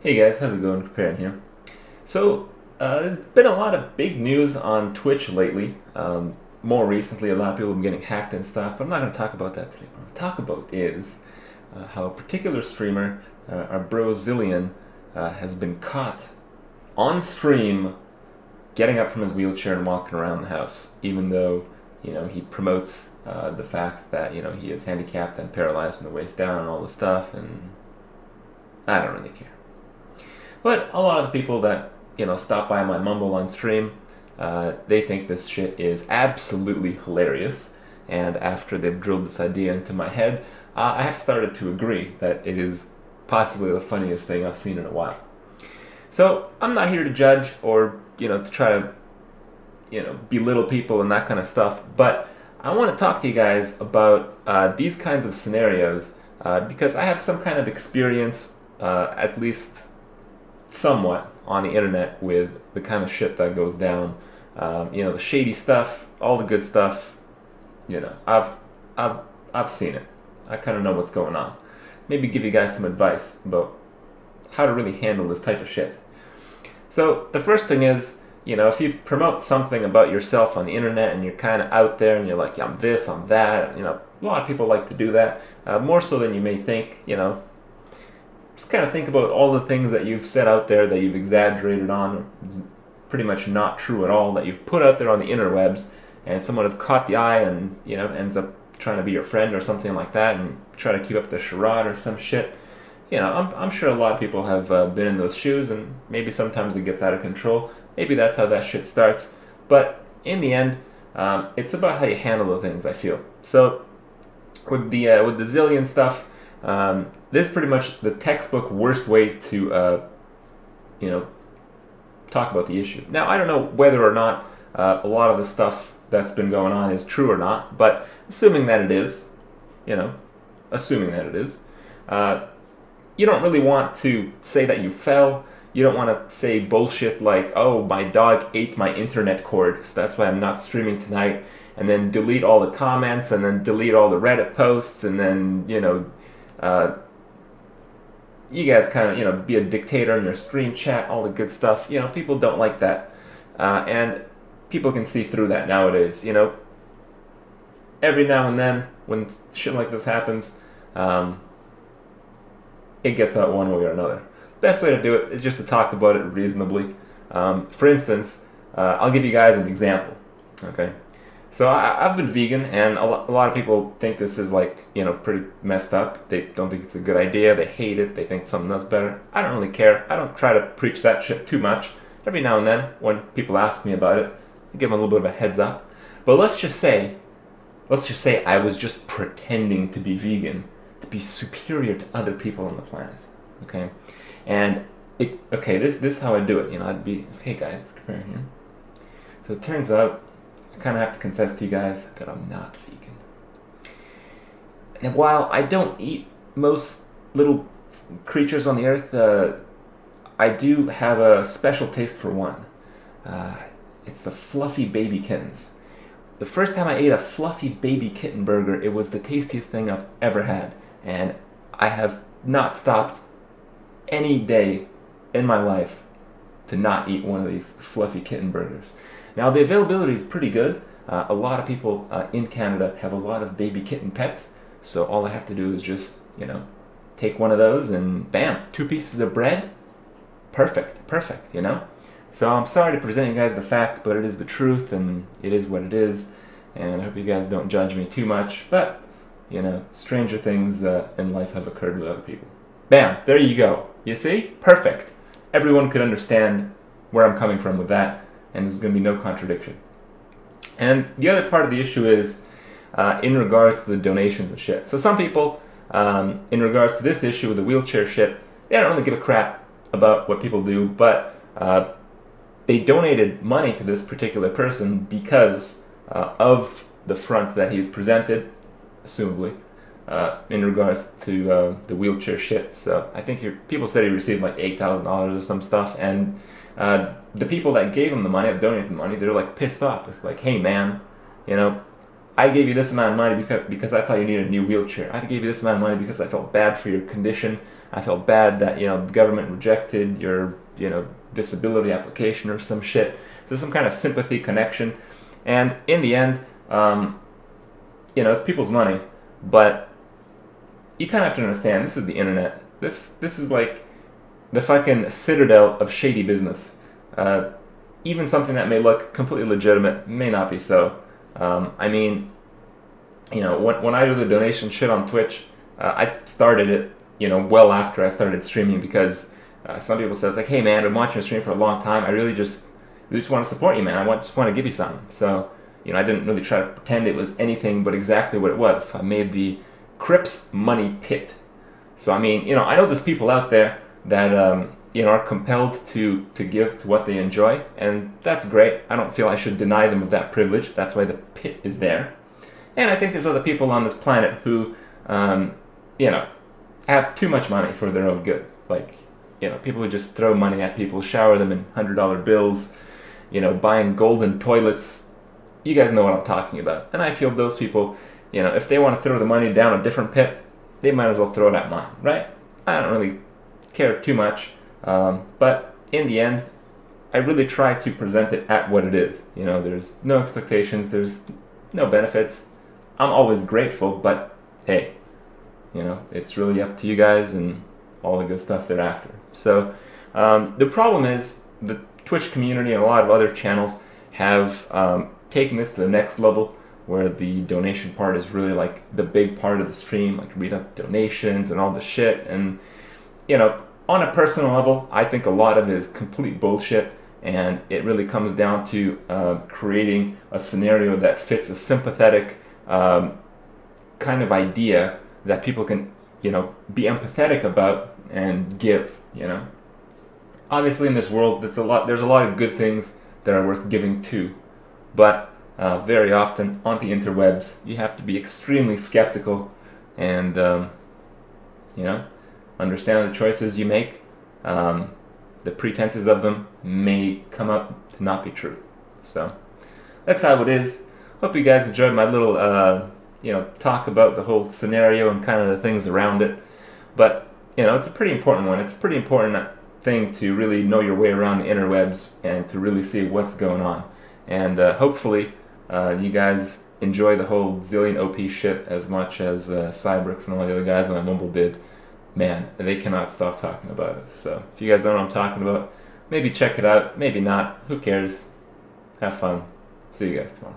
Hey guys, how's it going? Preparing here. There's been a lot of big news on Twitch lately. More recently, a lot of people have been getting hacked and stuff, but I'm not going to talk about that today. What I'm going to talk about is how a particular streamer, our bro Zillian, has been caught on stream getting up from his wheelchair and walking around the house, even though, he promotes the fact that, he is handicapped and paralyzed from the waist down and all this stuff, and I don't really care. But a lot of the people that stop by my mumble on stream, they think this shit is absolutely hilarious. And after they've drilled this idea into my head, I have started to agree that it is possibly the funniest thing I've seen in a while. So I'm not here to judge or to try to belittle people and that kind of stuff, but I want to talk to you guys about these kinds of scenarios because I have some kind of experience, at least somewhat, on the internet with the kind of shit that goes down. The shady stuff, all the good stuff. I've seen it. I kind of know what's going on. Maybe give you guys some advice about how to really handle this type of shit. So the first thing is, if you promote something about yourself on the internet and you're kind of out there and you're like, I'm this, I'm that, a lot of people like to do that, more so than you may think. Just kind of think about all the things that you've said out there that you've exaggerated on, pretty much not true at all, that you've put out there on the interwebs, and someone has caught the eye and ends up trying to be your friend or something like that, and try to keep up the charade or some shit. I'm sure a lot of people have been in those shoes, and maybe sometimes it gets out of control. Maybe that's how that shit starts. But in the end, it's about how you handle the things, I feel. So with the Zillian stuff, this is pretty much the textbook worst way to, talk about the issue. Now, I don't know whether or not a lot of the stuff that's been going on is true or not, but assuming that it is, assuming that it is, you don't really want to say that you fell. You don't want to say bullshit like, oh, my dog ate my internet cord, so that's why I'm not streaming tonight, and then delete all the comments, and then delete all the Reddit posts, and then, you guys kind of, be a dictator in your stream chat, all the good stuff. People don't like that. And people can see through that nowadays, Every now and then, when shit like this happens, it gets out one way or another. Best way to do it is just to talk about it reasonably. For instance, I'll give you guys an example, okay? So I've been vegan, and a lot of people think this is pretty messed up. They don't think it's a good idea. They hate it. They think something else better. I don't really care. I don't try to preach that shit too much. Every now and then, when people ask me about it, I give them a little bit of a heads up. But let's just say I was just pretending to be vegan, to be superior to other people on the planet, okay? And this is how I do it. I'd be, hey guys, compare here. So it turns out, I kind of have to confess to you guys that I'm not vegan. And while I don't eat most little creatures on the earth, I do have a special taste for one. It's the fluffy baby kittens. The first time I ate a fluffy baby kitten burger, it was the tastiest thing I've ever had. And I have not stopped any day in my life to not eat one of these fluffy kitten burgers. Now, the availability is pretty good. A lot of people in Canada have a lot of baby kitten pets, so all I have to do is just, take one of those and bam, 2 pieces of bread. Perfect, So I'm sorry to present you guys the fact, but it is the truth, and it is what it is, and I hope you guys don't judge me too much, but, stranger things in life have occurred with other people. Bam, there you go. You see? Perfect. Everyone could understand where I'm coming from with that, and there's going to be no contradiction. And the other part of the issue is in regards to the donations and shit. So some people, in regards to this issue with the wheelchair shit, they don't really give a crap about what people do, but they donated money to this particular person because of the front that he's presented, assumably, in regards to the wheelchair shit. So I think people said he received like $8,000 or some stuff, and the people that gave him the money, that donated the money, they're like pissed off. It's like, hey man, I gave you this amount of money because I thought you needed a new wheelchair. I gave you this amount of money because I felt bad for your condition. I felt bad that, the government rejected your, disability application or some shit. There's some kind of sympathy connection. And in the end, it's people's money, but you kind of have to understand, this is the internet. This is like the fucking citadel of shady business. Even something that may look completely legitimate may not be so. I mean, when I do the donation shit on Twitch, I started it, well after I started streaming, because some people said, it's like, hey man, I've been watching your stream for a long time. I really just want to support you, man. just want to give you something. So, I didn't really try to pretend it was anything but exactly what it was. I made the Crips Money Pit. So, I mean, I know there's people out there that, are compelled to give to what they enjoy, and that's great. I don't feel I should deny them of that privilege. That's why the pit is there. And I think there's other people on this planet who, have too much money for their own good. Like, people who just throw money at people, shower them in $100 bills, buying golden toilets. You guys know what I'm talking about. And I feel those people, if they want to throw the money down a different pit, they might as well throw it at mine, right? I don't really care too much. But in the end, I really try to present it at what it is. There's no expectations, there's no benefits. I'm always grateful, but hey, it's really up to you guys and all the good stuff thereafter. So the problem is the Twitch community and a lot of other channels have taken this to the next level, where the donation part is really like the big part of the stream, like read up donations and all the shit. And on a personal level, I think a lot of it is complete bullshit, and it really comes down to creating a scenario that fits a sympathetic kind of idea that people can, be empathetic about and give. Obviously, in this world, there's a lot of good things that are worth giving to, but very often on the interwebs, you have to be extremely skeptical and, understand the choices you make. The pretenses of them may come up to not be true. So that's how it is. Hope you guys enjoyed my little, talk about the whole scenario and kind of the things around it. But, it's a pretty important one. It's a pretty important thing to really know your way around the interwebs and to really see what's going on. And hopefully you guys enjoy the whole Zillian OP shit as much as Cybrix and all the other guys on my Mumble did. Man, they cannot stop talking about it. So if you guys don't know what I'm talking about, maybe check it out, maybe not. Who cares? Have fun. See you guys tomorrow.